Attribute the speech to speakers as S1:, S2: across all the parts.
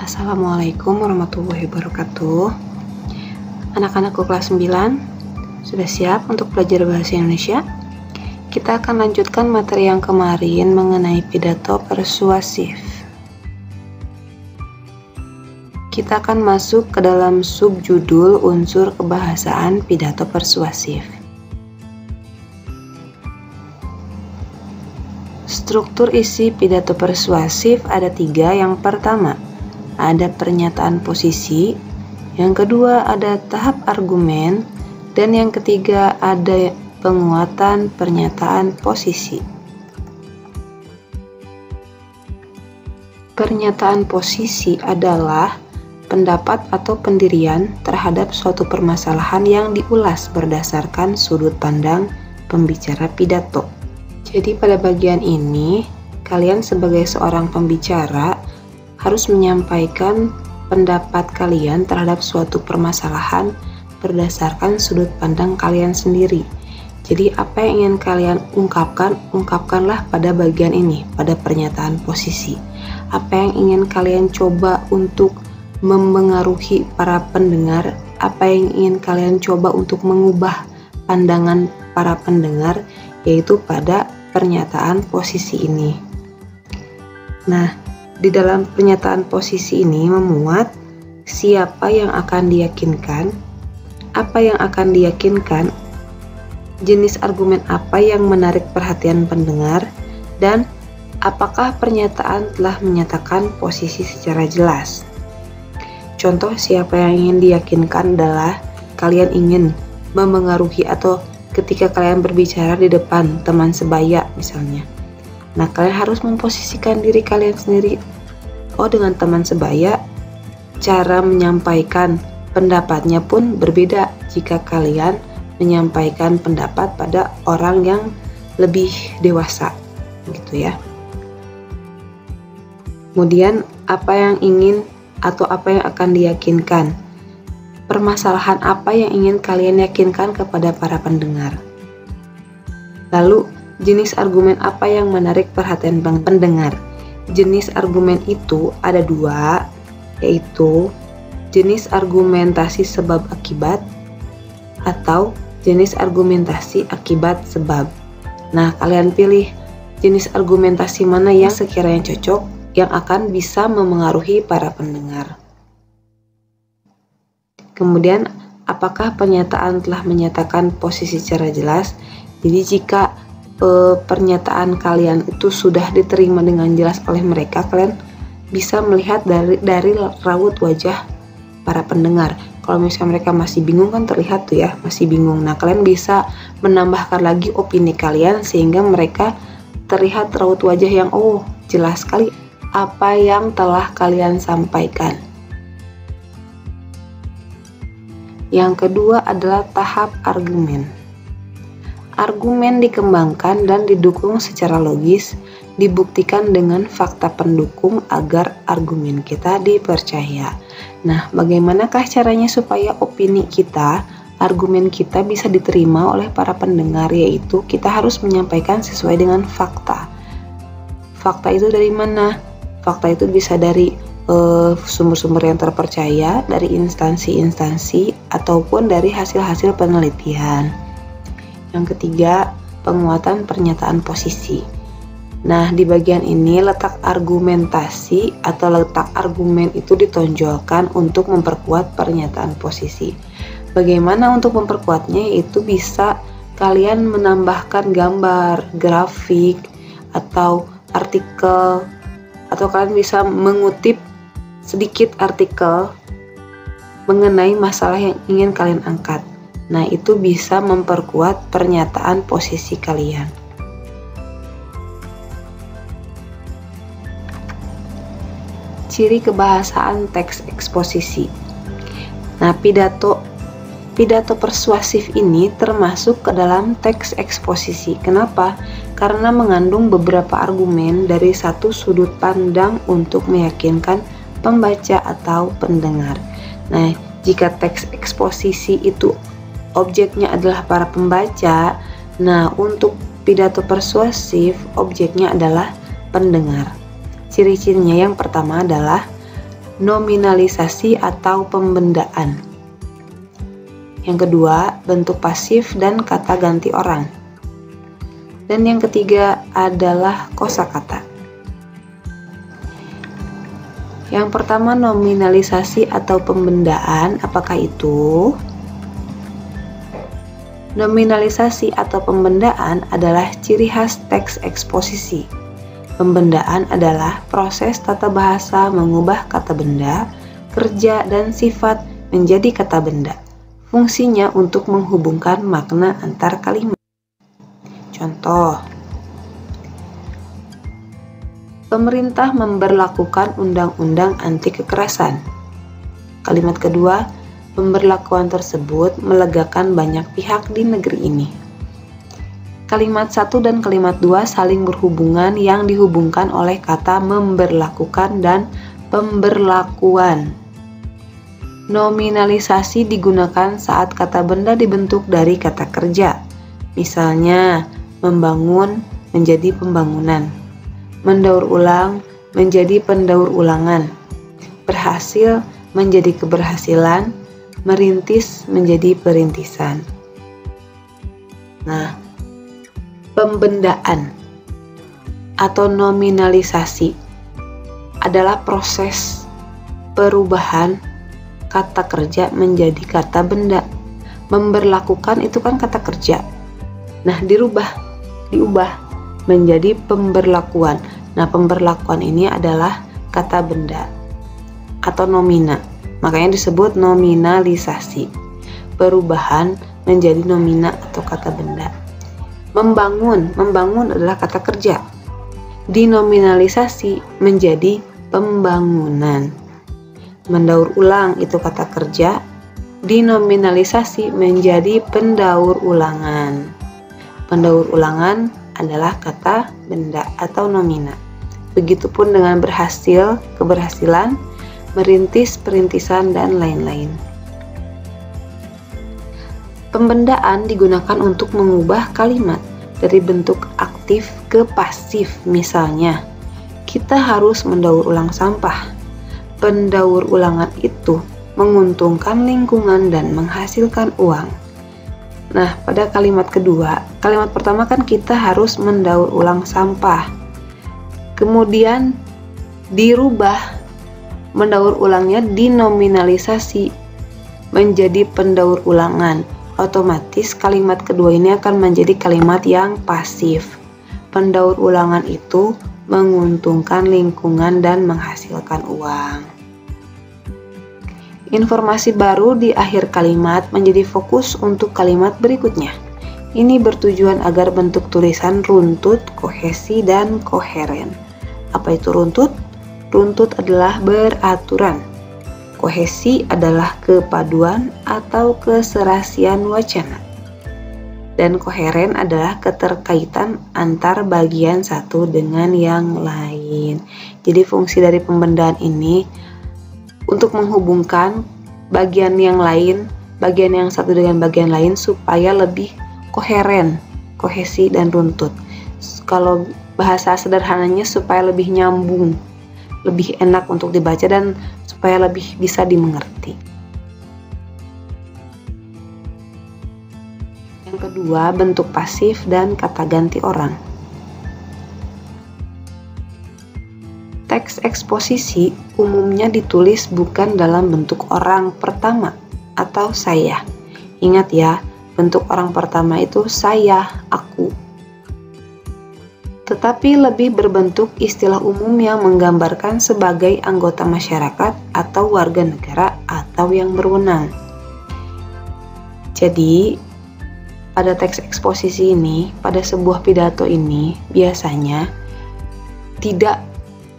S1: Assalamualaikum warahmatullahi wabarakatuh. Anak-anakku kelas 9, sudah siap untuk belajar bahasa Indonesia? Kita akan lanjutkan materi yang kemarin mengenai pidato persuasif. Kita akan masuk ke dalam subjudul unsur kebahasaan pidato persuasif. Struktur isi pidato persuasif ada 3. Yang pertama, ada pernyataan posisi, yang kedua ada tahap argumen, dan yang ketiga ada penguatan pernyataan posisi. Pernyataan posisi adalah pendapat atau pendirian terhadap suatu permasalahan yang diulas berdasarkan sudut pandang pembicara pidato. Jadi pada bagian ini, kalian sebagai seorang pembicara harus menyampaikan pendapat kalian terhadap suatu permasalahan berdasarkan sudut pandang kalian sendiri. Jadi apa yang ingin kalian ungkapkan, ungkapkanlah pada bagian ini, pada pernyataan posisi. Apa yang ingin kalian coba untuk mempengaruhi para pendengar, apa yang ingin kalian coba untuk mengubah pandangan para pendengar, yaitu pada pernyataan posisi ini. Nah, di dalam pernyataan posisi ini memuat siapa yang akan diyakinkan, apa yang akan diyakinkan, jenis argumen apa yang menarik perhatian pendengar, dan apakah pernyataan telah menyatakan posisi secara jelas. Contoh siapa yang ingin diyakinkan adalah kalian ingin memengaruhi atau ketika kalian berbicara di depan teman sebaya misalnya. Nah, kalian harus memposisikan diri kalian sendiri. Oh, dengan teman sebaya, cara menyampaikan pendapatnya pun berbeda jika kalian menyampaikan pendapat pada orang yang lebih dewasa, gitu ya. Kemudian, apa yang ingin atau apa yang akan diyakinkan? Permasalahan apa yang ingin kalian yakinkan kepada para pendengar? Lalu, jenis argumen apa yang menarik perhatian pendengar? Jenis argumen itu ada 2, yaitu jenis argumentasi sebab akibat atau jenis argumentasi akibat sebab. Nah, kalian pilih jenis argumentasi mana yang sekiranya cocok, yang akan bisa memengaruhi para pendengar. Kemudian, apakah pernyataan telah menyatakan posisi secara jelas? Jadi jika pernyataan kalian itu sudah diterima dengan jelas oleh mereka, kalian bisa melihat dari raut wajah para pendengar. Kalau misalnya mereka masih bingung, kan terlihat tuh ya, masih bingung. Nah, kalian bisa menambahkan lagi opini kalian sehingga mereka terlihat raut wajah yang jelas sekali apa yang telah kalian sampaikan. Yang kedua adalah tahap argumen. Argumen dikembangkan dan didukung secara logis, dibuktikan dengan fakta pendukung agar argumen kita dipercaya. Nah, bagaimanakah caranya supaya opini kita, argumen kita bisa diterima oleh para pendengar? Yaitu kita harus menyampaikan sesuai dengan fakta. Fakta itu dari mana? Fakta itu bisa dari sumber-sumber yang terpercaya, dari instansi-instansi, ataupun dari hasil-hasil penelitian. Yang ketiga, penguatan pernyataan posisi. Nah, di bagian ini letak argumentasi atau letak argumen itu ditonjolkan untuk memperkuat pernyataan posisi. Bagaimana untuk memperkuatnya? Yaitu bisa kalian menambahkan gambar, grafik, atau artikel, atau kalian bisa mengutip sedikit artikel mengenai masalah yang ingin kalian angkat. Nah, itu bisa memperkuat pernyataan posisi kalian. Ciri kebahasaan teks eksposisi. Nah, pidato persuasif ini termasuk ke dalam teks eksposisi. Kenapa? Karena mengandung beberapa argumen dari satu sudut pandang untuk meyakinkan pembaca atau pendengar. Nah, jika teks eksposisi itu objeknya adalah para pembaca, nah untuk pidato persuasif objeknya adalah pendengar. Ciri-cirinya yang pertama adalah nominalisasi atau pembendaan. Yang kedua, bentuk pasif dan kata ganti orang. Dan yang ketiga adalah kosakata. Yang pertama, nominalisasi atau pembendaan. Apakah itu? Nominalisasi atau pembendaan adalah ciri khas teks eksposisi. Pembendaan adalah proses tata bahasa mengubah kata benda, kerja, dan sifat menjadi kata benda. Fungsinya untuk menghubungkan makna antar kalimat. Contoh, pemerintah memberlakukan undang-undang anti kekerasan. Kalimat kedua, pemberlakuan tersebut melegakan banyak pihak di negeri ini. Kalimat 1 dan kalimat 2 saling berhubungan yang dihubungkan oleh kata memberlakukan dan pemberlakuan. Nominalisasi digunakan saat kata benda dibentuk dari kata kerja. Misalnya, membangun menjadi pembangunan, mendaur ulang menjadi pendaur ulangan, berhasil menjadi keberhasilan, merintis menjadi perintisan. Nah, pembendaan atau nominalisasi adalah proses perubahan kata kerja menjadi kata benda. Memberlakukan itu kan kata kerja. Nah, diubah menjadi pemberlakuan. Nah, pemberlakuan ini adalah kata benda atau nomina. Makanya disebut nominalisasi. Perubahan menjadi nomina atau kata benda. Membangun adalah kata kerja. Dinominalisasi menjadi pembangunan. Mendaur ulang itu kata kerja. Dinominalisasi menjadi pendaur ulangan. Pendaur ulangan adalah kata benda atau nomina. Begitupun dengan berhasil, keberhasilan, merintis, perintisan, dan lain-lain. Pembendaan digunakan untuk mengubah kalimat dari bentuk aktif ke pasif. Misalnya, kita harus mendaur ulang sampah. Pendaur ulangan itu menguntungkan lingkungan dan menghasilkan uang. Nah, pada kalimat kedua, kalimat pertama kan kita harus mendaur ulang sampah. Kemudian dirubah, mendaur ulangnya dinominalisasi menjadi pendaur ulangan. Otomatis kalimat kedua ini akan menjadi kalimat yang pasif. Pendaur ulangan itu menguntungkan lingkungan dan menghasilkan uang. Informasi baru di akhir kalimat menjadi fokus untuk kalimat berikutnya. Ini bertujuan agar bentuk tulisan runtut, kohesi, dan koheren. Apa itu runtut? Runtut adalah beraturan. Kohesi adalah kepaduan atau keserasian wacana. Dan koheren adalah keterkaitan antar bagian satu dengan yang lain. Jadi fungsi dari pembendaan ini untuk menghubungkan bagian yang lain, bagian yang satu dengan bagian lain supaya lebih koheren, kohesi, dan runtut. Kalau bahasa sederhananya supaya lebih nyambung, lebih enak untuk dibaca, dan supaya lebih bisa dimengerti. Yang kedua, bentuk pasif dan kata ganti orang. Teks eksposisi umumnya ditulis bukan dalam bentuk orang pertama atau saya. Ingat ya, bentuk orang pertama itu saya, aku. Tetapi lebih berbentuk istilah umum yang menggambarkan sebagai anggota masyarakat atau warga negara atau yang berwenang. Jadi, pada teks eksposisi ini, pada sebuah pidato ini, biasanya tidak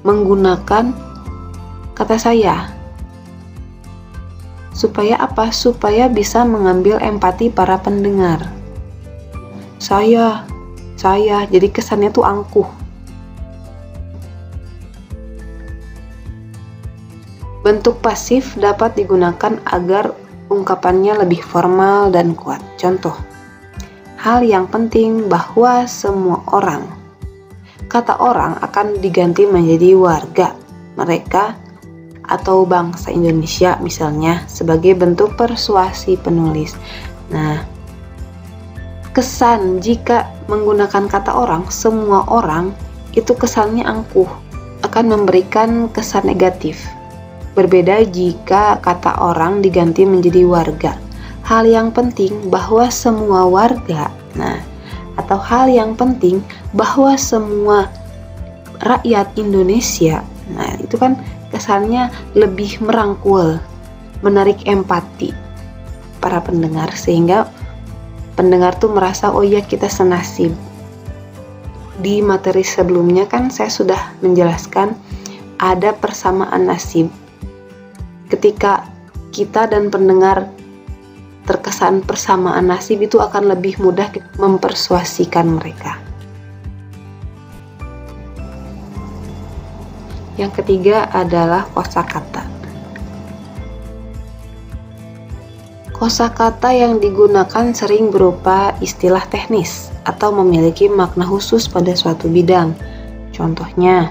S1: menggunakan kata saya. Supaya apa? Supaya bisa mengambil empati para pendengar. Saya, jadi kesannya tuh angkuh. Bentuk pasif dapat digunakan agar ungkapannya lebih formal dan kuat. Contoh, hal yang penting bahwa semua orang. Kata orang akan diganti menjadi warga. Mereka atau bangsa Indonesia misalnya sebagai bentuk persuasi penulis. Nah, kesan jika menggunakan kata orang, semua orang, itu kesannya angkuh, akan memberikan kesan negatif. Berbeda jika kata orang diganti menjadi warga. Hal yang penting bahwa semua warga, atau hal yang penting bahwa semua rakyat Indonesia, itu kan kesannya lebih merangkul, menarik empati para pendengar, sehingga pendengar tuh merasa, oh iya kita senasib. Di materi sebelumnya kan saya sudah menjelaskan ada persamaan nasib. Ketika kita dan pendengar terkesan persamaan nasib, itu akan lebih mudah mempersuasikan mereka. Yang ketiga adalah kosakata. Kosakata yang digunakan sering berupa istilah teknis atau memiliki makna khusus pada suatu bidang. Contohnya,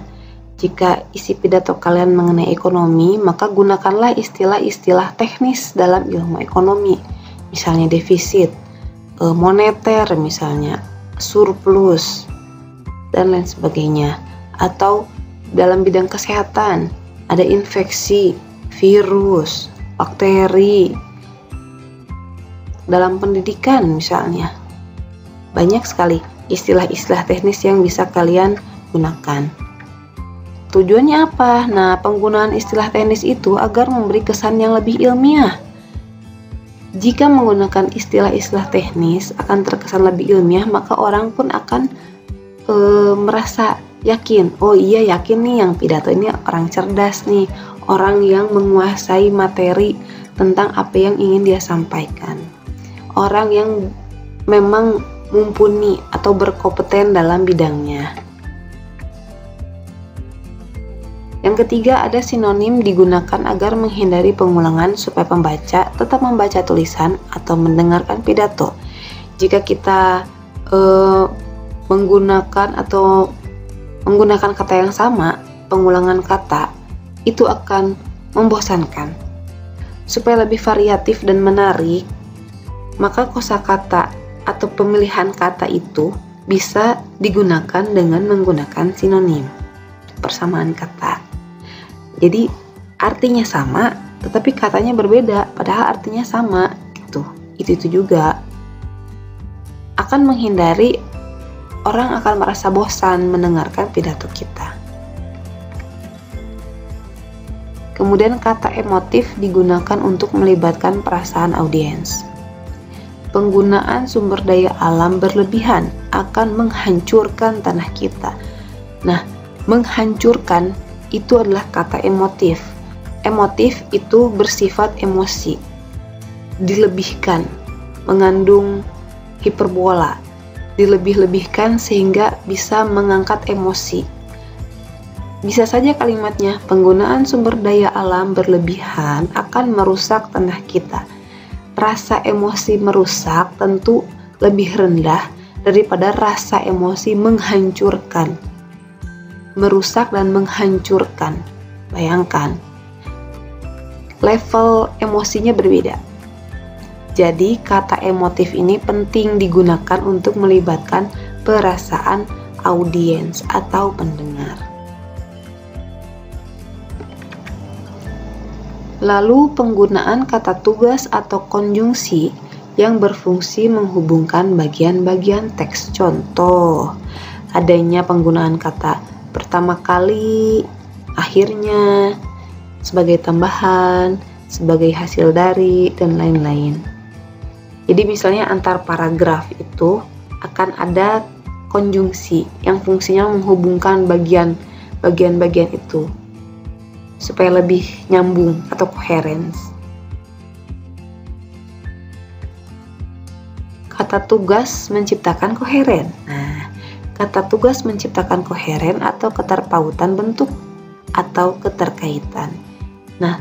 S1: jika isi pidato kalian mengenai ekonomi, maka gunakanlah istilah-istilah teknis dalam ilmu ekonomi. Misalnya defisit, moneter misalnya, surplus, dan lain sebagainya. Atau dalam bidang kesehatan, ada infeksi, virus, bakteri. Dalam pendidikan misalnya, banyak sekali istilah-istilah teknis yang bisa kalian gunakan. Tujuannya apa? Nah, penggunaan istilah teknis itu agar memberi kesan yang lebih ilmiah. Jika menggunakan istilah-istilah teknis akan terkesan lebih ilmiah, maka orang pun akan merasa yakin. Oh iya, yakin nih yang pidato ini orang cerdas nih, orang yang menguasai materi tentang apa yang ingin dia sampaikan. Orang yang memang mumpuni atau berkompeten dalam bidangnya. Yang ketiga, ada sinonim digunakan agar menghindari pengulangan supaya pembaca tetap membaca tulisan atau mendengarkan pidato. Jika kita menggunakan kata yang sama, pengulangan kata itu akan membosankan. Supaya lebih variatif dan menarik, maka kosakata atau pemilihan kata itu bisa digunakan dengan menggunakan sinonim, persamaan kata. Jadi artinya sama, tetapi katanya berbeda, padahal artinya sama gitu. Itu juga akan menghindari orang akan merasa bosan mendengarkan pidato kita. Kemudian kata emotif digunakan untuk melibatkan perasaan audiens. Penggunaan sumber daya alam berlebihan akan menghancurkan tanah kita. Nah, menghancurkan itu adalah kata emotif. Emotif itu bersifat emosi, dilebihkan, mengandung hiperbola, dilebih-lebihkan sehingga bisa mengangkat emosi. Bisa saja kalimatnya, penggunaan sumber daya alam berlebihan akan merusak tanah kita. Rasa emosi merusak tentu lebih rendah daripada rasa emosi menghancurkan. Merusak dan menghancurkan. Bayangkan, level emosinya berbeda. Jadi kata emotif ini penting digunakan untuk melibatkan perasaan audiens atau pendengar. Lalu penggunaan kata tugas atau konjungsi yang berfungsi menghubungkan bagian-bagian teks. Contoh, adanya penggunaan kata pertama kali, akhirnya, sebagai tambahan, sebagai hasil dari, dan lain-lain. Jadi misalnya antar paragraf itu akan ada konjungsi yang fungsinya menghubungkan bagian-bagian itu supaya lebih nyambung atau koheren. Kata tugas menciptakan koheren. Nah, kata tugas menciptakan koheren atau keterpautan bentuk atau keterkaitan. Nah,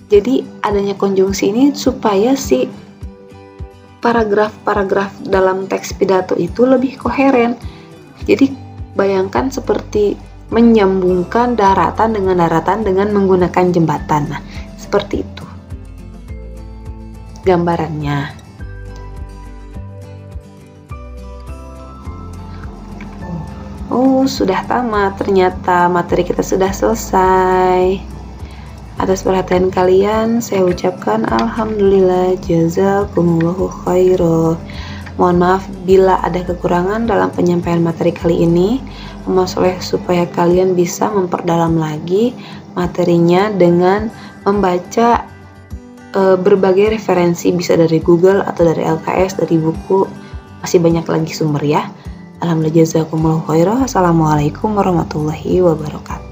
S1: jadi adanya konjungsi ini supaya si paragraf-paragraf dalam teks pidato itu lebih koheren. Jadi bayangkan seperti menyambungkan daratan dengan menggunakan jembatan. Nah, seperti itu gambarannya. Oh, sudah tamat. Ternyata materi kita sudah selesai. Atas perhatian kalian, saya ucapkan alhamdulillah, jazakumullahu khairan. Mohon maaf bila ada kekurangan dalam penyampaian materi kali ini. Memohon supaya kalian bisa memperdalam lagi materinya dengan membaca berbagai referensi, bisa dari Google atau dari LKS, dari buku. Masih banyak lagi sumber ya. Alhamdulillah, jazakumullahu khairan. Assalamualaikum warahmatullahi wabarakatuh.